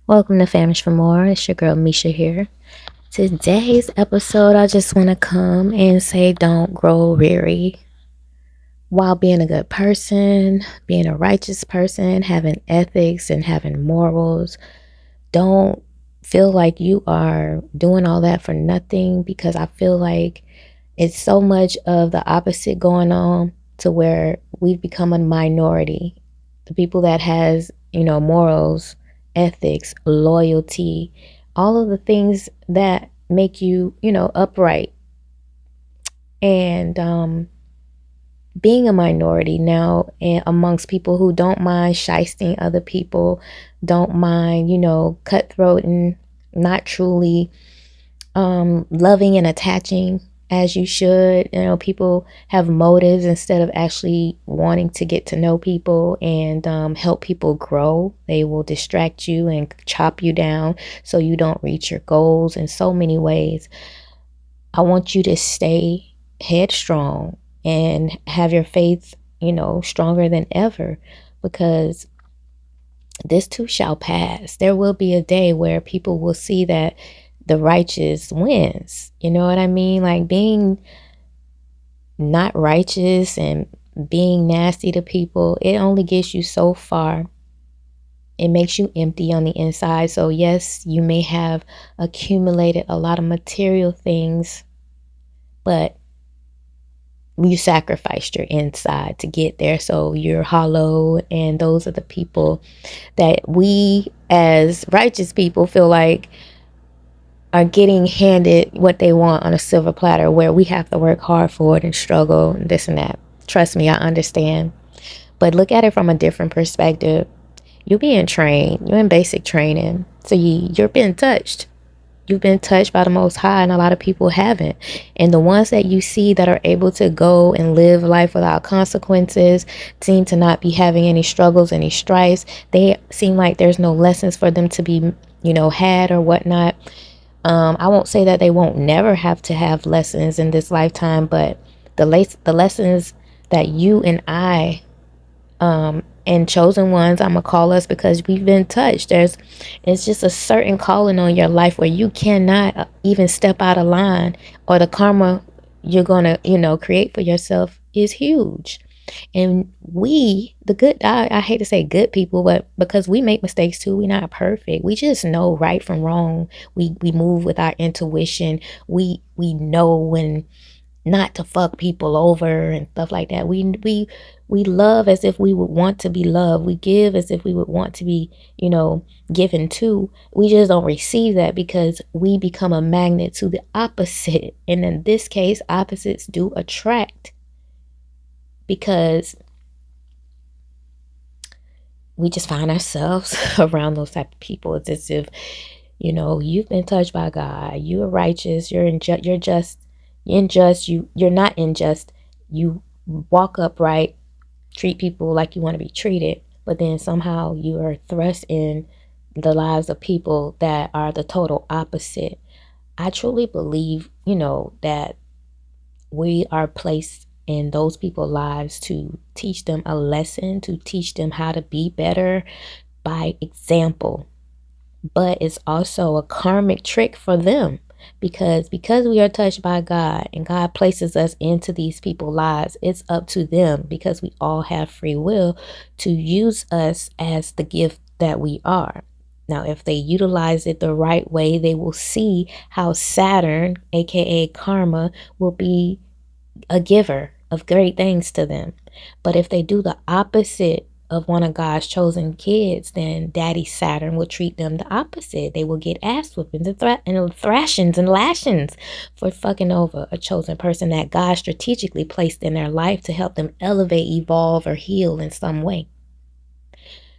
Welcome to Famished for More. It's your girl Misha here. Today's episode, I just want to come and say don't grow weary. While being a good person, being a righteous person, having ethics and having morals, don't feel like you are doing all that for nothing, because I feel like it's so much of the opposite going on to where we've become a minority. The people that has, morals, ethics, loyalty, all of the things that make you, upright. And being a minority now, and amongst people who don't mind shysting other people, don't mind, cutthroat and not truly loving and attaching as you should. People have motives instead of actually wanting to get to know people and help people grow. They will distract you and chop you down so you don't reach your goals in so many ways. I want you to stay headstrong and have your faith, stronger than ever, because this too shall pass. There will be a day where people will see that the righteous wins. You know what I mean? Like, being not righteous and being nasty to people, it only gets you so far. It makes you empty on the inside. So yes, you may have accumulated a lot of material things, but you sacrificed your inside to get there. So you're hollow, and those are the people that we as righteous people feel like are getting handed what they want on a silver platter, where we have to work hard for it and struggle and this and that. Trust me, I understand. But look at it from a different perspective. You're being trained. You're in basic training. So you're being touched. You've been touched by the Most High, and a lot of people haven't. And the ones that you see that are able to go and live life without consequences seem to not be having any struggles, any strifes. They seem like there's no lessons for them to be, had or whatnot. I won't say that they won't never have to have lessons in this lifetime, but the lessons that you and I and chosen ones, I'm gonna call us, because we've been touched. It's just a certain calling on your life where you cannot even step out of line, or the karma you're gonna, create for yourself is huge. And we, the good, I hate to say good people, but because we make mistakes too, we're not perfect. We just know right from wrong. We move with our intuition. We know when not to fuck people over and stuff like that. We love as if we would want to be loved. We give as if we would want to be, given to. We just don't receive that because we become a magnet to the opposite. And in this case, opposites do attract, because we just find ourselves around those type of people. It's as if, you've been touched by God. You are righteous. You're unjust. You're not unjust. You walk upright, treat people like you want to be treated, but then somehow you are thrust in the lives of people that are the total opposite. I truly believe, that we are placed in those people's lives to teach them a lesson, to teach them how to be better by example. But it's also a karmic trick for them, because we are touched by God and God places us into these people's lives. It's up to them, because we all have free will, to use us as the gift that we are. Now, if they utilize it the right way, they will see how Saturn, aka karma, will be a giver of great things to them. But if they do the opposite of one of God's chosen kids, then Daddy Saturn will treat them the opposite. They will get ass whoopings and thrashings and lashings for fucking over a chosen person that God strategically placed in their life to help them elevate, evolve, or heal in some way.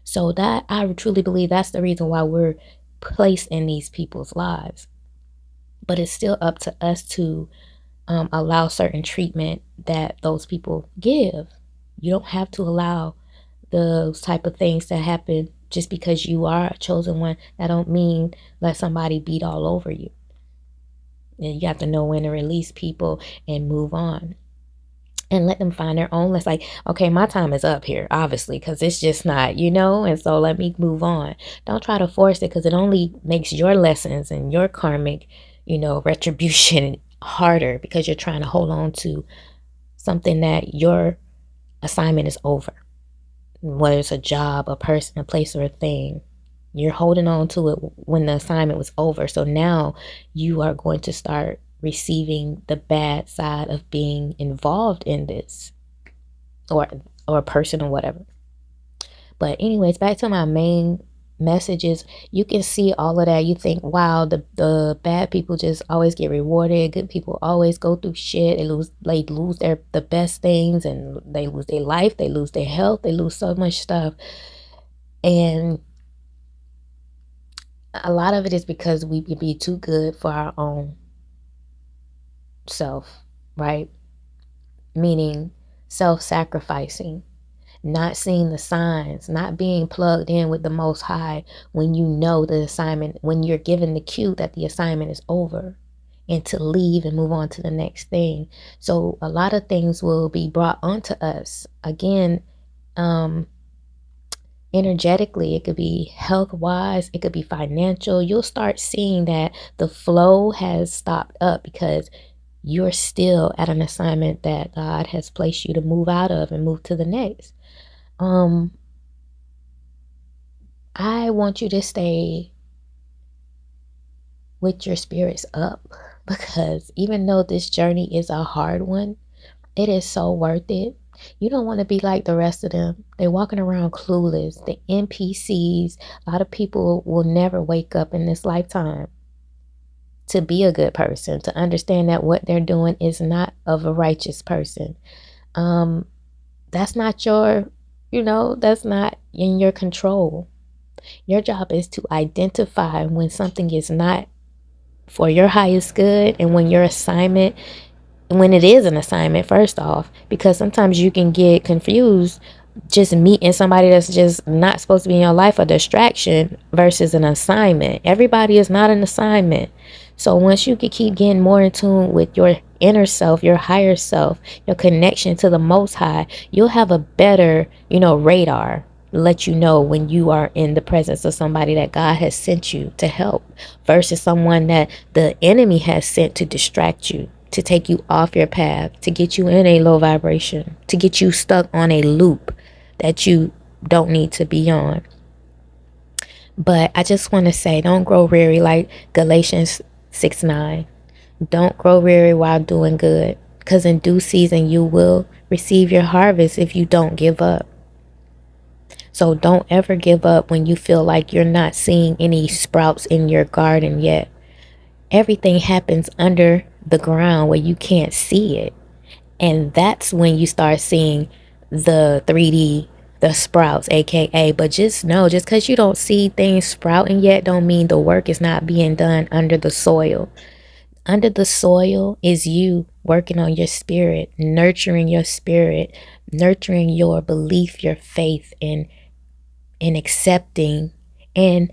So that, I truly believe, that's the reason why we're placed in these people's lives. But it's still up to us to allow certain treatment that those people give. You don't have to allow those type of things to happen just because you are a chosen one. That don't mean let somebody beat all over you. And you have to know when to release people and move on. and let them find their own. It's like, okay, my time is up here, obviously, because it's just not, and so let me move on. Don't try to force it, because it only makes your lessons and your karmic, retribution harder, because you're trying to hold on to something that your assignment is over. Whether it's a job, a person, a place, or a thing, you're holding on to it when the assignment was over. So now you are going to start receiving the bad side of being involved in this, or a person or whatever. But anyways, back to my main messages. You can see all of that. You think, wow, the bad people just always get rewarded. Good people always go through shit. They lose the best things, and they lose their life, they lose their health, they lose so much stuff. And a lot of it is because we be too good for our own self, right? Meaning self-sacrificing, not seeing the signs, not being plugged in with the Most High when you know the assignment, when you're given the cue that the assignment is over and to leave and move on to the next thing. So a lot of things will be brought onto us. Again, energetically, it could be health wise, it could be financial. You'll start seeing that the flow has stopped up because you're still at an assignment that God has placed you to move out of and move to the next. I want you to stay with your spirits up, because even though this journey is a hard one, it is so worth it. You don't want to be like the rest of them. They're walking around clueless. The NPCs, a lot of people will never wake up in this lifetime to be a good person, to understand that what they're doing is not of a righteous person. That's not that's not in your control. Your job is to identify when something is not for your highest good, and when it is an assignment, first off, because sometimes you can get confused just meeting somebody that's just not supposed to be in your life, a distraction versus an assignment. Everybody is not an assignment. So once you can keep getting more in tune with your inner self, your higher self, your connection to the Most High, you'll have a better, radar, let you know when you are in the presence of somebody that God has sent you to help, versus someone that the enemy has sent to distract you, to take you off your path, to get you in a low vibration, to get you stuck on a loop that you don't need to be on. But I just want to say, don't grow weary, like Galatians 6:9. Don't grow weary while doing good, because in due season you will receive your harvest if you don't give up. So don't ever give up when you feel like you're not seeing any sprouts in your garden yet. Everything happens under the ground where you can't see it. And that's when you start seeing the 3D, the sprouts, aka. But just know, just because you don't see things sprouting yet, don't mean the work is not being done under the soil. Under the soil is you working on your spirit, nurturing your belief, your faith, and accepting, and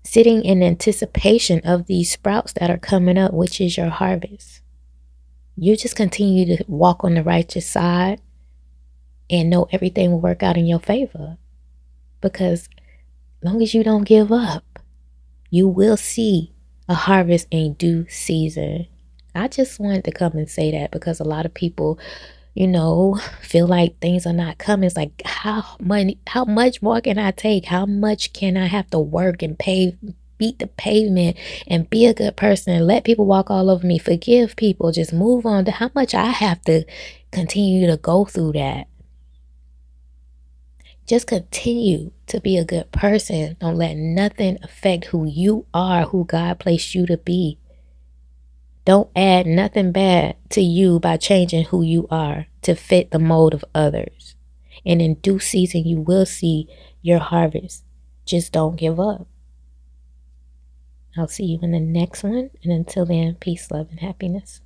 sitting in anticipation of these sprouts that are coming up, which is your harvest. You just continue to walk on the righteous side and know everything will work out in your favor. Because as long as you don't give up, you will see a harvest in due season. I just wanted to come and say that, because a lot of people, feel like things are not coming. It's like, how much more can I take? How much can I have to work and beat the pavement and be a good person and let people walk all over me, forgive people, just move on? To how much I have to continue to go through that? Just continue to be a good person. Don't let nothing affect who you are, who God placed you to be. Don't add nothing bad to you by changing who you are to fit the mold of others. And in due season, you will see your harvest. Just don't give up. I'll see you in the next one. And until then, peace, love, and happiness.